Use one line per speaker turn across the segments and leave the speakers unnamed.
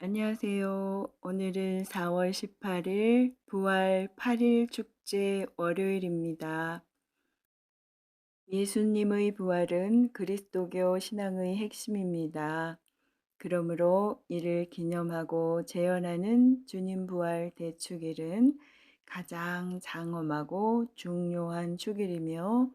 안녕하세요. 오늘은 4월 18일 부활 8일 축제 월요일입니다. 예수님의 부활은 그리스도교 신앙의 핵심입니다. 그러므로 이를 기념하고 재현하는 주님 부활 대축일은 가장 장엄하고 중요한 축일이며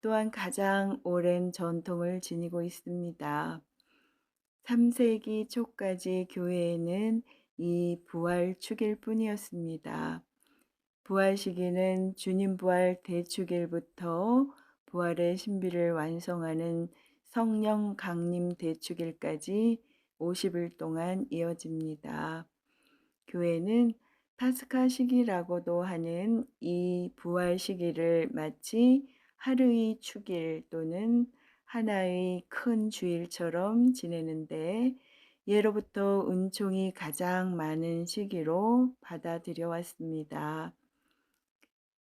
또한 가장 오랜 전통을 지니고 있습니다. 3세기 초까지 교회에는 이 부활 축일 뿐이었습니다. 부활 시기는 주님 부활 대축일부터 부활의 신비를 완성하는 성령 강림 대축일까지 50일 동안 이어집니다. 교회는 파스카 시기라고도 하는 이 부활 시기를 마치 하루의 축일 또는 하나의 큰 주일처럼 지내는데 예로부터 은총이 가장 많은 시기로 받아들여 왔습니다.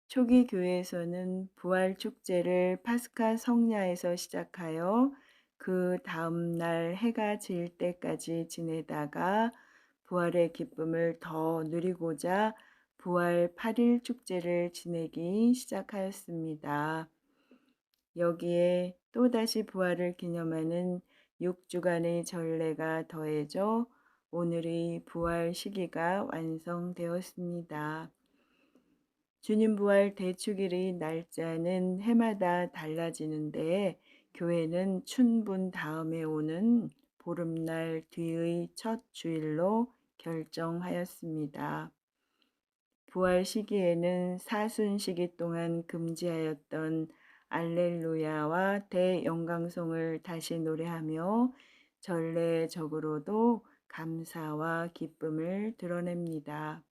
초기 교회에서는 부활 축제를 파스카 성야에서 시작하여 그 다음 날 해가 질 때까지 지내다가 부활의 기쁨을 더 누리고자 부활 8일 축제를 지내기 시작하였습니다. 여기에 또다시 부활을 기념하는 6주간의 전례가 더해져 오늘의 부활 시기가 완성되었습니다. 주님 부활 대축일의 날짜는 해마다 달라지는데 교회는 춘분 다음에 오는 보름날 뒤의 첫 주일로 결정하였습니다. 부활 시기에는 사순 시기 동안 금지하였던 알렐루야와 대영광송을 다시 노래하며 전례적으로도 감사와 기쁨을 드러냅니다.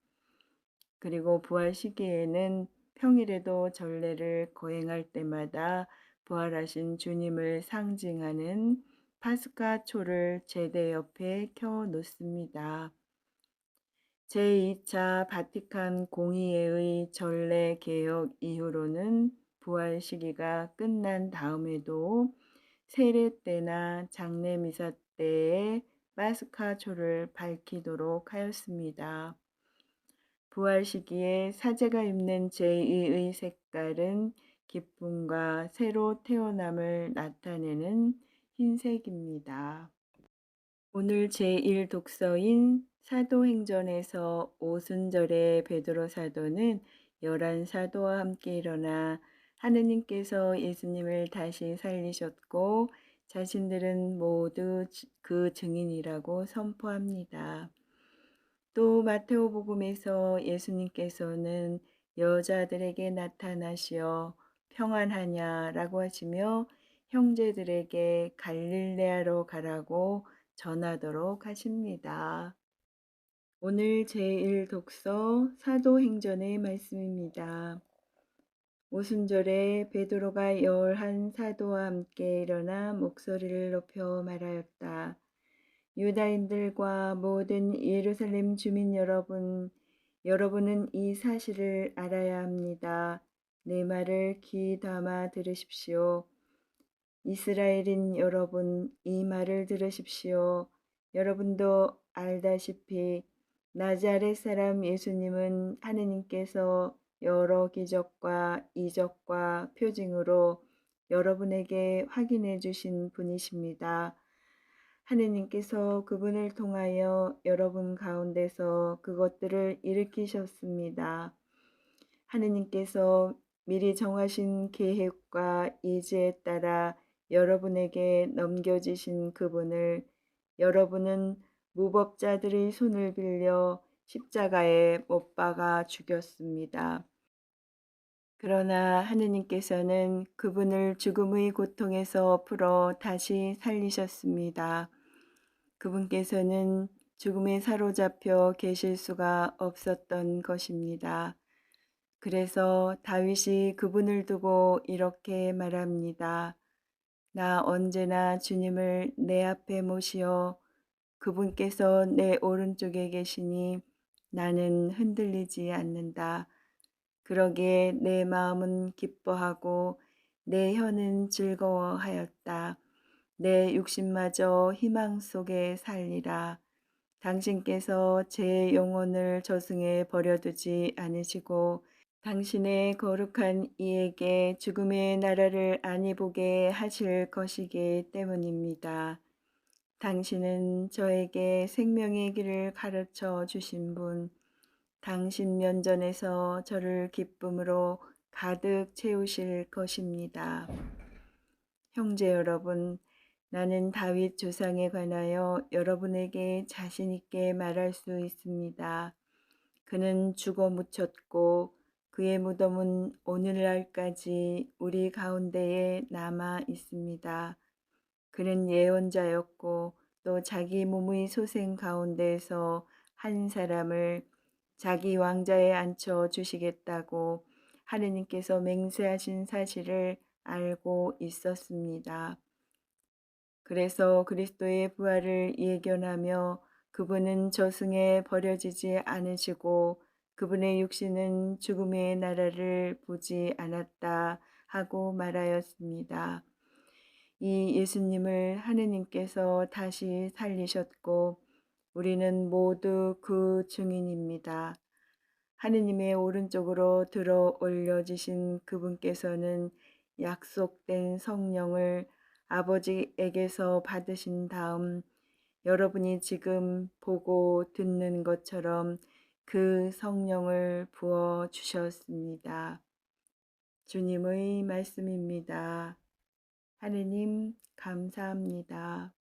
그리고 부활 시기에는 평일에도 전례를 거행할 때마다 부활하신 주님을 상징하는 파스카 초를 제대 옆에 켜 놓습니다. 제2차 바티칸 공의회의 전례 개혁 이후로는 부활 시기가 끝난 다음에도 세례 때나 장례 미사 때에 파스카 초를 밝히도록 하였습니다. 부활 시기에 사제가 입는 제2의 색깔은 기쁨과 새로 태어남을 나타내는 흰색입니다. 오늘 제1 독서인 사도행전에서 오순절에 베드로 사도는 11사도와 함께 일어나 하느님께서 예수님을 다시 살리셨고 자신들은 모두 그 증인이라고 선포합니다. 또 마테오복음에서 예수님께서는 여자들에게 나타나시어 평안하냐라고 하시며 형제들에게 갈릴레아로 가라고 전하도록 하십니다. 오늘 제1 독서 사도행전의 말씀입니다. 오순절에 베드로가 11사도와 함께 일어나 목소리를 높여 말하였다. 유다인들과 모든 예루살렘 주민 여러분, 여러분은 이 사실을 알아야 합니다. 내 말을 귀 담아 들으십시오. 이스라엘인 여러분, 이 말을 들으십시오. 여러분도 알다시피 나자렛 사람 예수님은 하느님께서 여러 기적과 이적과 표징으로 여러분에게 확인해 주신 분이십니다. 하느님께서 그분을 통하여 여러분 가운데서 그것들을 일으키셨습니다. 하느님께서 미리 정하신 계획과 의지에 따라 여러분에게 넘겨지신 그분을 여러분은 무법자들의 손을 빌려 십자가에 못 박아 죽였습니다. 그러나 하느님께서는 그분을 죽음의 고통에서 풀어 다시 살리셨습니다. 그분께서는 죽음에 사로잡혀 계실 수가 없었던 것입니다. 그래서 다윗이 그분을 두고 이렇게 말합니다. 나 언제나 주님을 내 앞에 모시어 그분께서 내 오른쪽에 계시니 나는 흔들리지 않는다. 그러기에 내 마음은 기뻐하고 내 혀는 즐거워하였다. 내 육신마저 희망 속에 살리라. 당신께서 제 영혼을 저승에 버려두지 않으시고 당신의 거룩한 이에게 죽음의 나라를 안이 보게 하실 것이기 때문입니다. 당신은 저에게 생명의 길을 가르쳐 주신 분, 당신 면전에서 저를 기쁨으로 가득 채우실 것입니다. 형제 여러분, 나는 다윗 조상에 관하여 여러분에게 자신 있게 말할 수 있습니다. 그는 죽어 묻혔고 그의 무덤은 오늘날까지 우리 가운데에 남아 있습니다. 그는 예언자였고 또 자기 몸의 소생 가운데에서 한 사람을 자기 왕자에 앉혀 주시겠다고 하느님께서 맹세하신 사실을 알고 있었습니다. 그래서 그리스도의 부활을 예견하며 그분은 저승에 버려지지 않으시고 그분의 육신은 죽음의 나라를 보지 않았다 하고 말하였습니다. 이 예수님을 하느님께서 다시 살리셨고 우리는 모두 그 증인입니다. 하느님의 오른쪽으로 들어 올려지신 그분께서는 약속된 성령을 아버지에게서 받으신 다음 여러분이 지금 보고 듣는 것처럼 그 성령을 부어 주셨습니다. 주님의 말씀입니다. 하느님 감사합니다.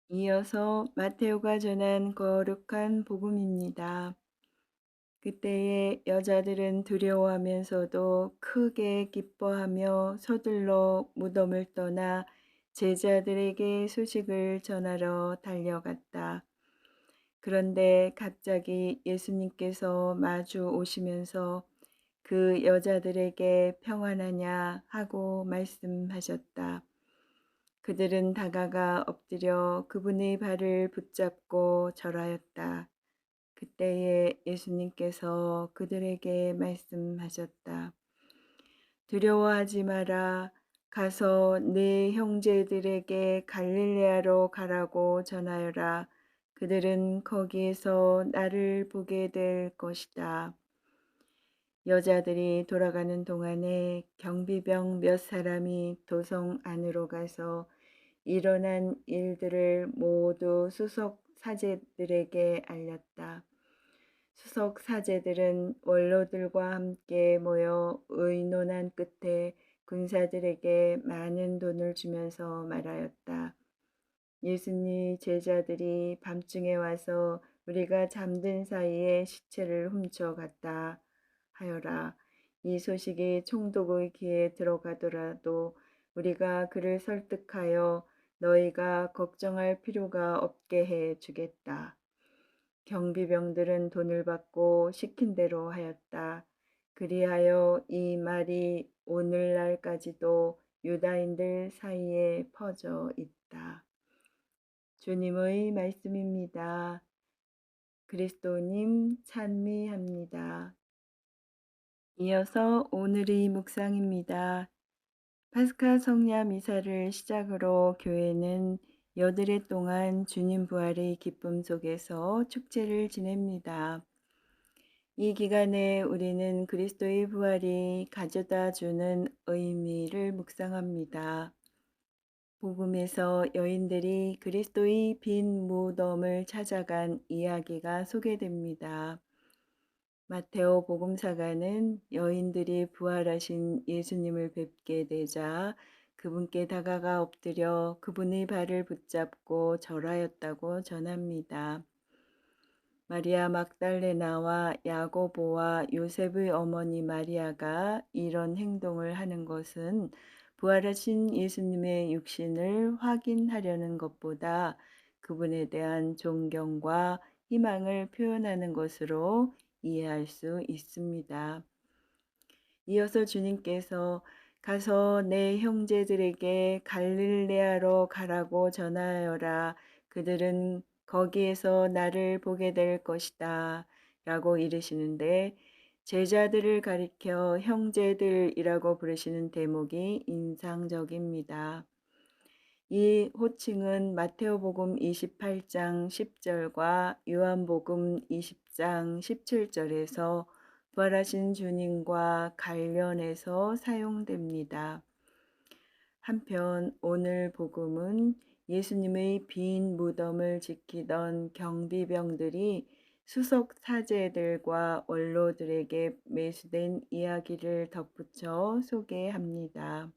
이어서 마테오가 전한 거룩한 복음입니다. 그때에 여자들은 두려워하면서도 크게 기뻐하며 서둘러 무덤을 떠나 제자들에게 소식을 전하러 달려갔다. 그런데 갑자기 예수님께서 마주 오시면서 그 여자들에게 평안하냐 하고 말씀하셨다. 그들은 다가가 엎드려 그분의 발을 붙잡고 절하였다. 그때에 예수님께서 그들에게 말씀하셨다. 두려워하지 마라. 가서 네 형제들에게 갈릴레아로 가라고 전하여라. 그들은 거기에서 나를 보게 될 것이다. 여자들이 돌아가는 동안에 경비병 몇 사람이 도성 안으로 가서 일어난 일들을 모두 수석 사제들에게 알렸다. 수석 사제들은 원로들과 함께 모여 의논한 끝에 군사들에게 많은 돈을 주면서 말하였다. 예수님 제자들이 밤중에 와서 우리가 잠든 사이에 시체를 훔쳐갔다 하여라. 이 소식이 총독의 귀에 들어가더라도 우리가 그를 설득하여 너희가 걱정할 필요가 없게 해 주겠다. 경비병들은 돈을 받고 시킨 대로 하였다. 그리하여 이 말이 오늘날까지도 유다인들 사이에 퍼져 있다. 주님의 말씀입니다. 그리스도님 찬미합니다. 이어서 오늘의 묵상입니다. 파스카 성야 미사를 시작으로 교회는 여드레 동안 주님 부활의 기쁨 속에서 축제를 지냅니다. 이 기간에 우리는 그리스도의 부활이 가져다 주는 의미를 묵상합니다. 복음에서 여인들이 그리스도의 빈 무덤을 찾아간 이야기가 소개됩니다. 마테오 복음사가는 여인들이 부활하신 예수님을 뵙게 되자 그분께 다가가 엎드려 그분의 발을 붙잡고 절하였다고 전합니다. 마리아 막달레나와 야고보와 요셉의 어머니 마리아가 이런 행동을 하는 것은 부활하신 예수님의 육신을 확인하려는 것보다 그분에 대한 존경과 희망을 표현하는 것으로 이해할 수 있습니다. 이어서 주님께서 가서 내 형제들에게 갈릴레아로 가라고 전하여라. 그들은 거기에서 나를 보게 될 것이다. 라고 이르시는데 제자들을 가리켜 형제들이라고 부르시는 대목이 인상적입니다. 이 호칭은 마테오복음 28장 10절과 요한복음 20장 17절에서 부활하신 주님과 관련해서 사용됩니다. 한편 오늘 복음은 예수님의 빈 무덤을 지키던 경비병들이 수석 사제들과 원로들에게 매수된 이야기를 덧붙여 소개합니다.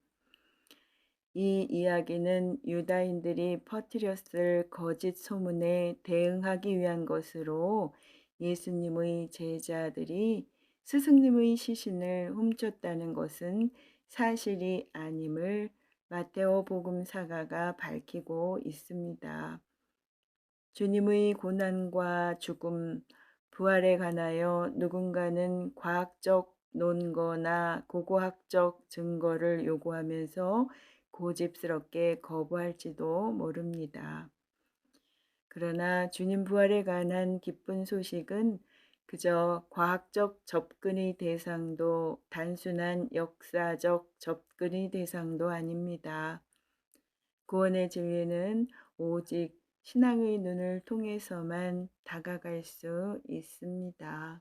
이 이야기는 유다인들이 퍼뜨렸을 거짓 소문에 대응하기 위한 것으로 예수님의 제자들이 스승님의 시신을 훔쳤다는 것은 사실이 아님을 마테오 복음사가가 밝히고 있습니다. 주님의 고난과 죽음, 부활에 관하여 누군가는 과학적 논거나 고고학적 증거를 요구하면서 고집스럽게 거부할지도 모릅니다. 그러나 주님 부활에 관한 기쁜 소식은 그저 과학적 접근의 대상도 단순한 역사적 접근의 대상도 아닙니다. 구원의 진리는 오직 신앙의 눈을 통해서만 다가갈 수 있습니다.